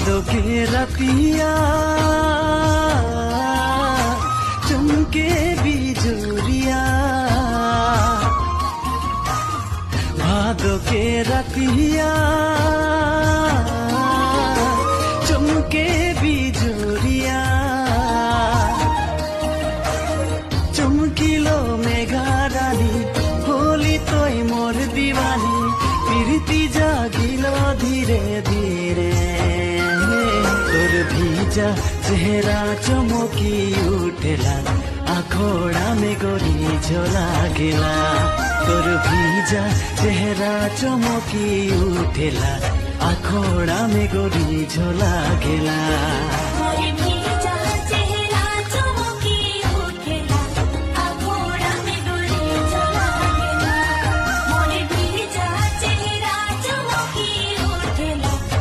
भादोके रतिया चमके बिजुरिया भादोके रतिया चमके बिजुरिया चमकिलो मेघारानी होली तोय मोर दीवानी प्रीति जागिलो धीरे धीरे तोर भीजा चेहरा चमकी उठेला आखोड़ा में गोरी झोला गेला तोर भीजा चेहरा चमकी उठेला आखोड़ा में गोरी झोला गेला।